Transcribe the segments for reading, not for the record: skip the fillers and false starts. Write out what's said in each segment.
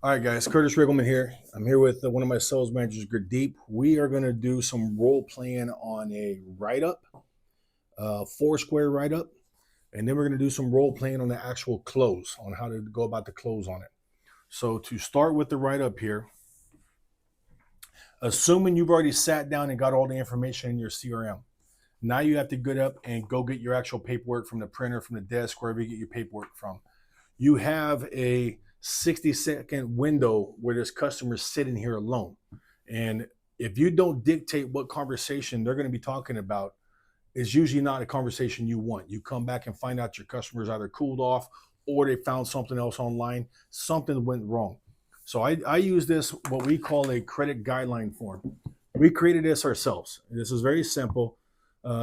All right, guys, Curtis Riggleman here. I'm here with one of my sales managers, Gurdeep. We are going to do some role playing on a write up, foursquare write up, and then we're going to do some role playing on the actual close, on how to go about the close on it. So, to start with the write up here, assuming you've already sat down and got all the information in your CRM, now you have to get up and go get your actual paperwork from the printer, from the desk, wherever you get your paperwork from. You have a 60-second window where this customer's sitting here alone. And if you don't dictate what conversation they're going to be talking about, it's usually not a conversation you want. You come back and find out your customer's either cooled off or they found something else online, something went wrong. So I use this, what we call a credit guideline form. We created this ourselves. This is very simple.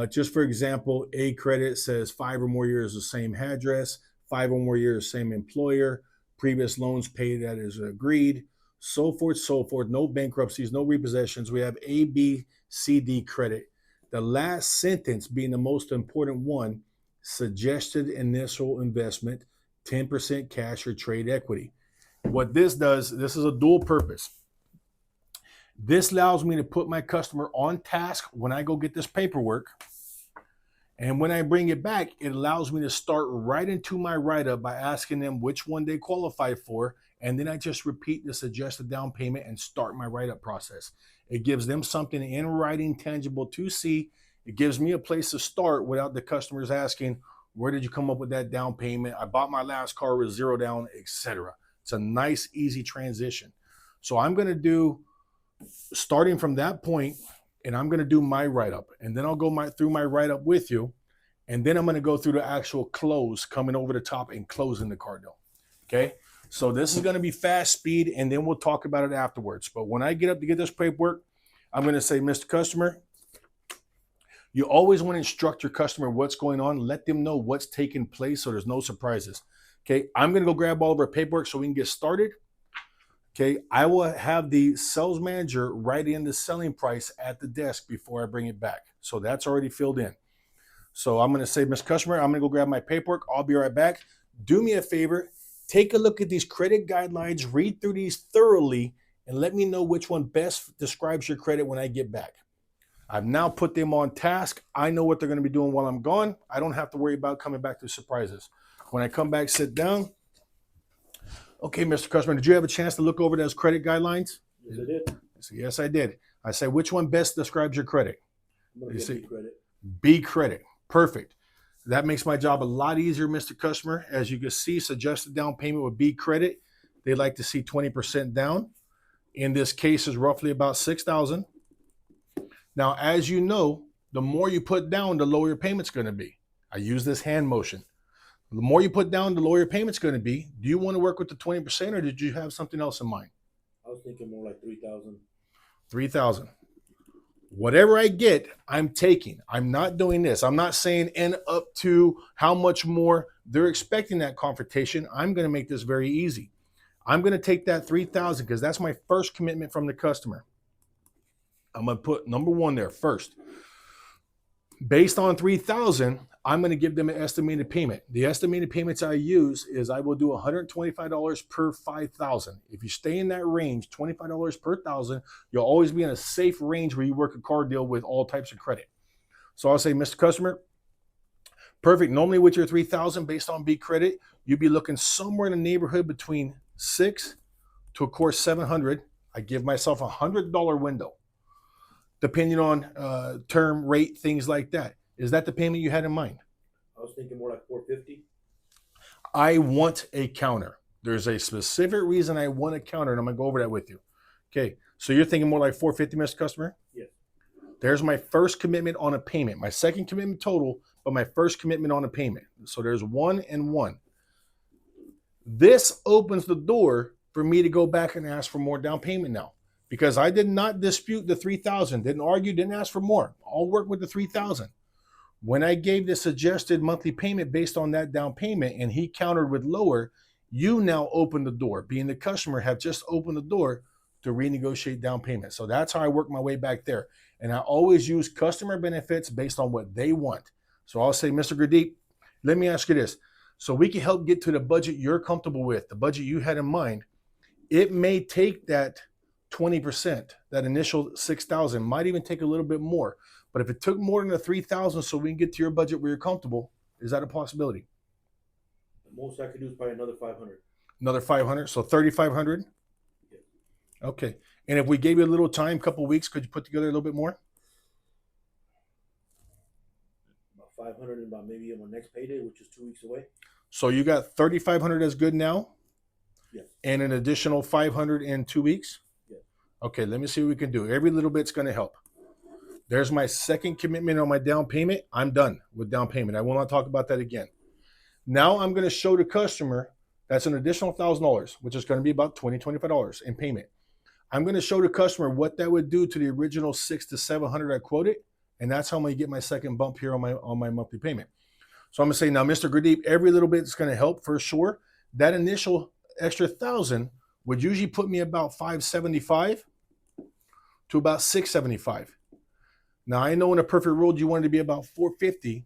Just for example, A credit says 5 or more years the same address, 5 or more years same employer, previous loans paid that is agreed, so forth, so forth. No bankruptcies, no repossessions. We have A, B, C, D credit. The last sentence being the most important one, suggested initial investment, 10% cash or trade equity. What this does, this is a dual purpose. This allows me to put my customer on task when I go get this paperwork. And when I bring it back, it allows me to start right into my write-up by asking them which one they qualify for. And then I just repeat the suggested down payment and start my write-up process. It gives them something in writing, tangible to see. It gives me a place to start without the customers asking, where did you come up with that down payment? I bought my last car with 0 down, etc. It's a nice, easy transition. So I'm going to do, starting from that point, and I'm going to do my write-up, and then I'll go through my write-up with you, and then I'm going to go through the actual close, coming over the top and closing the car deal. Okay, so this is going to be fast speed, and then we'll talk about it afterwards. But when I get up to get this paperwork, I'm going to say, Mr. Customer, you always want to instruct your customer what's going on. Let them know what's taking place so there's no surprises. Okay, I'm going to go grab all of our paperwork so we can get started. Okay, I will have the sales manager write in the selling price at the desk before I bring it back. So that's already filled in. So I'm going to say, Mr. Customer, I'm going to go grab my paperwork. I'll be right back. Do me a favor. Take a look at these credit guidelines, read through these thoroughly, and let me know which one best describes your credit when I get back. I've now put them on task. I know what they're going to be doing while I'm gone. I don't have to worry about coming back to surprises. When I come back, sit down. Okay, Mr. Customer, did you have a chance to look over those credit guidelines? Yes, I did. So, yes, I did. I said, which one best describes your credit? I'm going to get B credit. B credit. Perfect. That makes my job a lot easier, Mr. Customer. As you can see, suggested down payment with B credit. They like to see 20% down. In this case, is roughly about $6,000. Now, as you know, the more you put down, the lower your payment's going to be. I use this hand motion. The more you put down, the lower your payment's going to be. Do you want to work with the 20%, or did you have something else in mind? I was thinking more like 3,000. 3,000. Whatever I get, I'm taking. I'm not doing this. I'm not saying and up to how much more they're expecting that confrontation. I'm going to make this very easy. I'm going to take that 3,000 because that's my first commitment from the customer. I'm going to put number one there first. Based on 3,000, I'm going to give them an estimated payment. The estimated payments I use is I will do $125 per 5,000. If you stay in that range, $25 per 1,000, you'll always be in a safe range where you work a car deal with all types of credit. So I'll say, Mr. Customer, perfect. Normally with your 3,000 based on B credit, you'd be looking somewhere in the neighborhood between 6 to, of course, 700. I give myself a $100 window, depending on term, rate, things like that. Is that the payment you had in mind? I was thinking more like 450. I want a counter. There's a specific reason I want a counter, and I'm going to go over that with you. Okay, so you're thinking more like 450, Mr. Customer? Yes. There's my first commitment on a payment. My second commitment total, but my first commitment on a payment. So there's 1 and 1. This opens the door for me to go back and ask for more down payment now, because I did not dispute the 3,000, didn't argue, didn't ask for more. I'll work with the 3,000. When I gave the suggested monthly payment based on that down payment and he countered with lower, you now open the door. Being the customer, have just opened the door to renegotiate down payment. So that's how I work my way back there. And I always use customer benefits based on what they want. So I'll say, Mr. Gurdeep, let me ask you this. So we can help get to the budget you're comfortable with, the budget you had in mind. It may take that 20%, that initial 6,000, might even take a little bit more. But if it took more than the 3,000 so we can get to your budget where you're comfortable, is that a possibility? The most I could do is probably another 500. Another 500, so 3,500? Yeah. Okay. And if we gave you a little time, couple weeks, could you put together a little bit more? About 500 and about maybe on my next payday, which is 2 weeks away. So you got 3,500 as good now? Yes. And an additional 500 in 2 weeks? Yes. Okay, let me see what we can do. Every little bit's going to help. There's my second commitment on my down payment. I'm done with down payment. I will not talk about that again. Now I'm going to show the customer that's an additional $1,000, which is going to be about $20, $25 in payment. I'm going to show the customer what that would do to the original $600 to $700 I quoted, and that's how I'm going to get my second bump here on my monthly payment. So I'm going to say, now, Mr. Gurdeep, every little bit is going to help for sure. That initial extra 1,000 would usually put me about $575 to about $675. Now, I know in a perfect world you wanted to be about $450.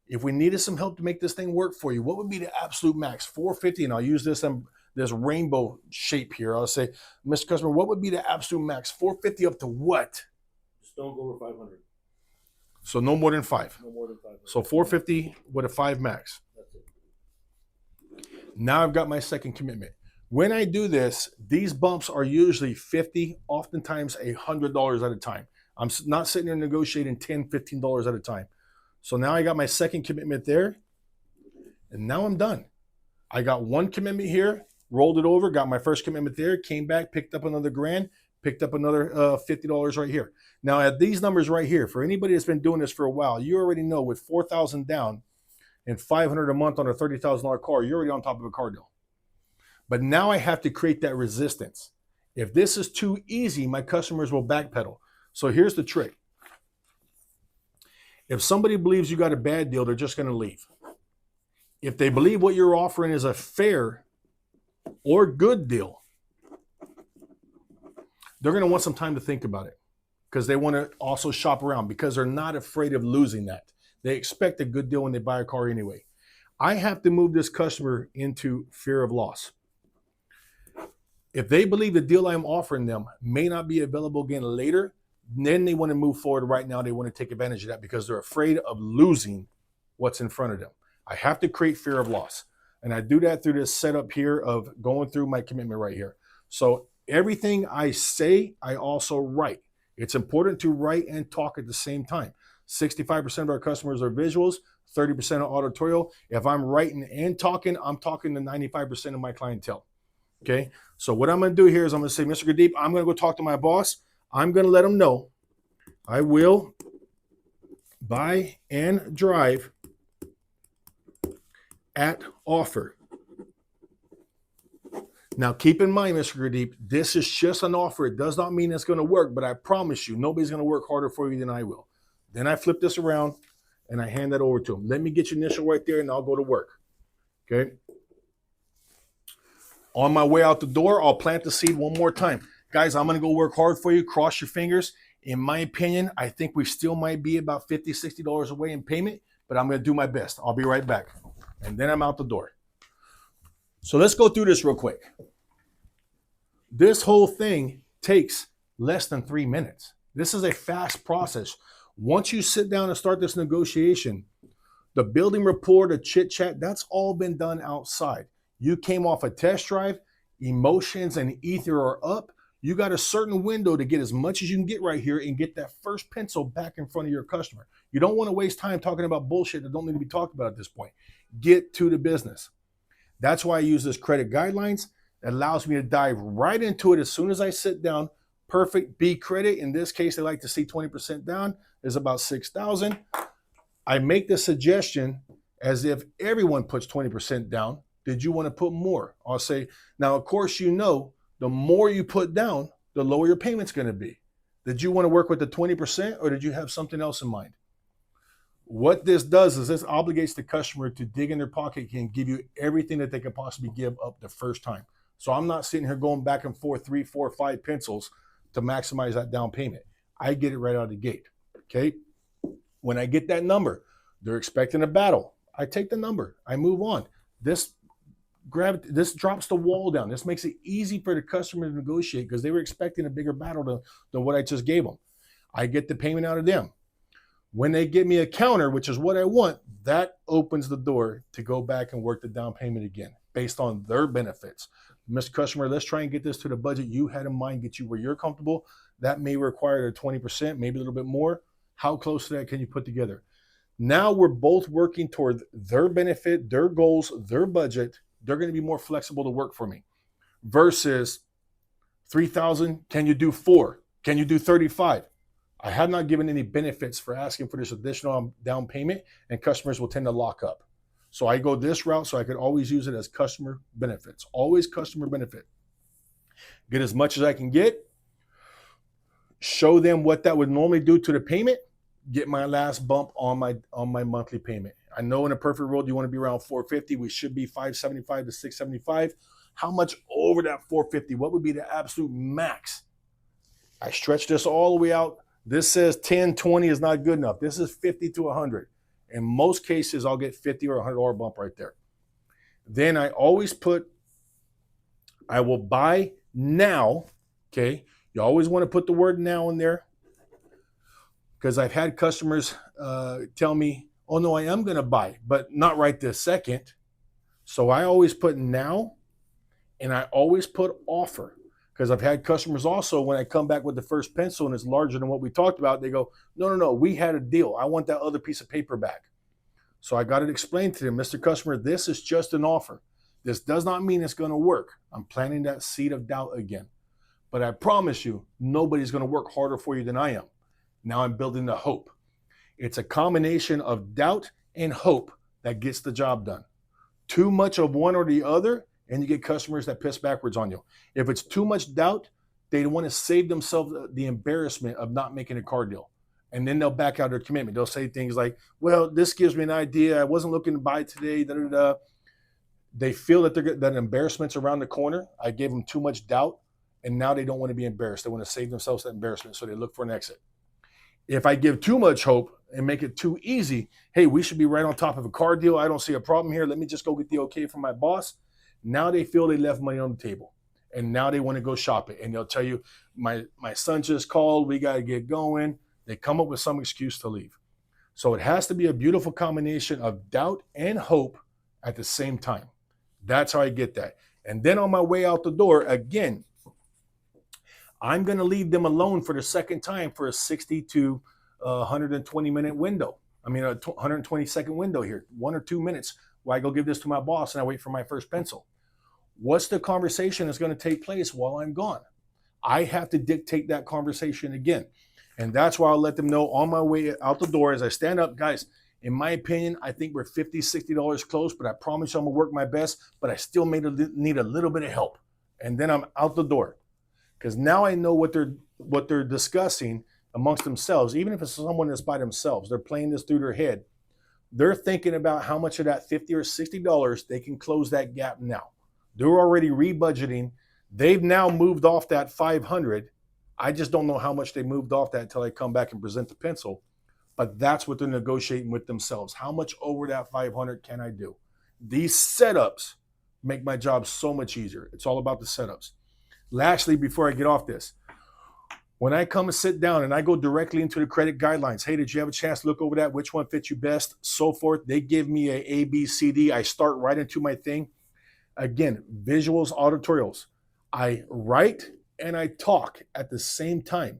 If we needed some help to make this thing work for you, what would be the absolute max? $450, and I'll use this rainbow shape here. I'll say, Mr. Customer, what would be the absolute max? $450 up to what? Just don't go over 500. So no more than 5. No more than 500. So $450 with a 5 max. That's it. Now I've got my second commitment. When I do this, these bumps are usually $50, oftentimes $100 at a time. I'm not sitting there negotiating $10, $15 at a time. So now I got my second commitment there, and now I'm done. I got one commitment here, rolled it over, got my first commitment there, came back, picked up another grand, picked up another $50 right here. Now at these numbers right here, for anybody that's been doing this for a while, you already know with $4,000 down and $500 a month on a $30,000 car, you're already on top of a car deal. But now I have to create that resistance. If this is too easy, my customers will backpedal. So here's the trick. If somebody believes you got a bad deal, they're just going to leave. If they believe what you're offering is a fair or good deal, they're going to want some time to think about it because they want to also shop around because they're not afraid of losing that. They expect a good deal when they buy a car anyway. I have to move this customer into fear of loss. If they believe the deal I'm offering them may not be available again later, then they want to move forward right now. They want to take advantage of that because they're afraid of losing what's in front of them. I have to create fear of loss. And I do that through this setup here of going through my commitment right here. So everything I say, I also write. It's important to write and talk at the same time. 65% of our customers are visuals, 30% are auditorial. If I'm writing and talking, I'm talking to 95% of my clientele. Okay. So what I'm going to do here is I'm going to say, Mr. Gurdeep, I'm going to go talk to my boss. I'm going to let them know I will buy and drive at offer. Now, keep in mind, Mr. Gurdeep, this is just an offer. It does not mean it's going to work, but I promise you, nobody's going to work harder for you than I will. Then I flip this around and I hand that over to them. Let me get your initial right there and I'll go to work. Okay. On my way out the door, I'll plant the seed one more time. Guys, I'm going to go work hard for you. Cross your fingers. In my opinion, I think we still might be about $50, $60 away in payment, but I'm going to do my best. I'll be right back. And then I'm out the door. So let's go through this real quick. This whole thing takes less than 3 minutes. This is a fast process. Once you sit down and start this negotiation, the building rapport, the chit chat, that's all been done outside. You came off a test drive, emotions and ether are up. You got a certain window to get as much as you can get right here and get that first pencil back in front of your customer. You don't want to waste time talking about bullshit that don't need to be talked about at this point. Get to the business. That's why I use this credit guidelines. It allows me to dive right into it as soon as I sit down. Perfect B credit. In this case, they like to see 20% down is about 6,000. I make the suggestion as if everyone puts 20% down. Did you want to put more? I'll say, now, of course, you know, the more you put down, the lower your payment's going to be. Did you want to work with the 20% or did you have something else in mind? What this does is this obligates the customer to dig in their pocket and give you everything that they can possibly give up the first time. So I'm not sitting here going back and forth 3, 4, 5 pencils to maximize that down payment. I get it right out of the gate. Okay. When I get that number, they're expecting a battle. I take the number. I move on. This This drops the wall down. This makes it easy for the customer to negotiate because they were expecting a bigger battle than what I just gave them. I get the payment out of them. When they give me a counter, which is what I want, that opens the door to go back and work the down payment again based on their benefits. Mr. Customer, let's try and get this to the budget you had in mind, get you where you're comfortable. That may require a 20%, maybe a little bit more. How close to that can you put together? Now we're both working toward their benefit, their goals, their budget. They're going to be more flexible to work for me versus 3,000. Can you do 4? Can you do 35? I have not given any benefits for asking for this additional down payment, and customers will tend to lock up. So I go this route so I can always use it as customer benefits. Always customer benefit. Get as much as I can get. Show them what that would normally do to the payment. Get my last bump on my monthly payment. I know in a perfect world you want to be around 450. We should be 575 to 675. How much over that 450? What would be the absolute max? I stretch this all the way out. This says 10, 20 is not good enough. This is 50 to 100. In most cases, I'll get 50 or $100 bump right there. Then I always put, I will buy now. Okay. You always want to put the word now in there because I've had customers tell me, oh no, I am going to buy, but not right this second. So I always put now and I always put offer. Because I've had customers also, when I come back with the first pencil and it's larger than what we talked about, they go, no, we had a deal. I want that other piece of paper back. So I got to explain to them, Mr. Customer, this is just an offer. This does not mean it's going to work. I'm planting that seed of doubt again. But I promise you, nobody's going to work harder for you than I am. Now I'm building the hope. It's a combination of doubt and hope that gets the job done. Too much of one or the other, and you get customers that piss backwards on you. If it's too much doubt, they want to save themselves the embarrassment of not making a car deal. And then they'll back out their commitment. They'll say things like, well, this gives me an idea. I wasn't looking to buy today. Da, da, da. They feel that that embarrassment's around the corner. I gave them too much doubt, and now they don't want to be embarrassed. They want to save themselves that embarrassment, so they look for an exit. If I give too much hope and make it too easy, hey, we should be right on top of a car deal. I don't see a problem here. Let me just go get the okay from my boss. Now they feel they left money on the table, and now they want to go shop it. And they'll tell you, my son just called. We got to get going. They come up with some excuse to leave. So it has to be a beautiful combination of doubt and hope at the same time. That's how I get that. And then on my way out the door, again, I'm going to leave them alone for the second time for a 60 to 120 minute window. I mean, a 120 second window here, 1 or 2 minutes. Why I go give this to my boss and I wait for my first pencil. What's the conversation that's going to take place while I'm gone? I have to dictate that conversation again. And that's why I'll let them know on my way out the door as I stand up, guys, in my opinion, I think we're $50, $60 close, but I promise you I'm going to work my best, but I still need a little bit of help. And then I'm out the door. Because now I know what they're discussing amongst themselves. Even if it's someone that's by themselves, they're playing this through their head. They're thinking about how much of that $50 or $60 they can close that gap now. They're already rebudgeting. They've now moved off that 500. I just don't know how much they moved off that until I come back and present the pencil. But that's what they're negotiating with themselves. How much over that 500 can I do? These setups make my job so much easier. It's all about the setups. Lastly, before I get off this, when I come and sit down and I go directly into the credit guidelines, hey, did you have a chance to look over that? Which one fits you best? So forth. They give me a B, C, D. I start right into my thing. Again, visuals, auditorials. I write and I talk at the same time.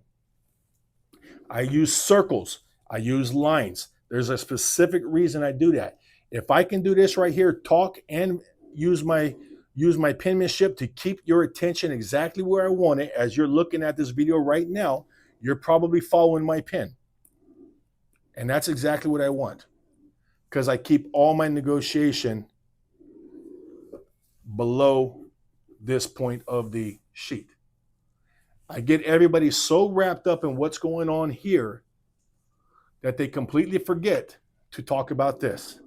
I use circles. I use lines. There's a specific reason I do that. If I can do this right here, talk and use my penmanship to keep your attention exactly where I want it. As you're looking at this video right now, you're probably following my pen. And that's exactly what I want. Because I keep all my negotiation below this point of the sheet. I get everybody so wrapped up in what's going on here that they completely forget to talk about this.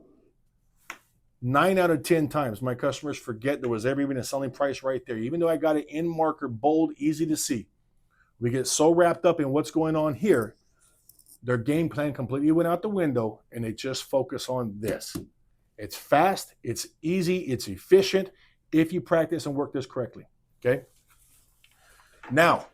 9 out of 10 times, my customers forget there was ever even a selling price right there. Even though I got it in marker, bold, easy to see. We get so wrapped up in what's going on here, their game plan completely went out the window, and they just focus on this. It's fast, it's easy, it's efficient. if you practice and work this correctly. Okay. Now,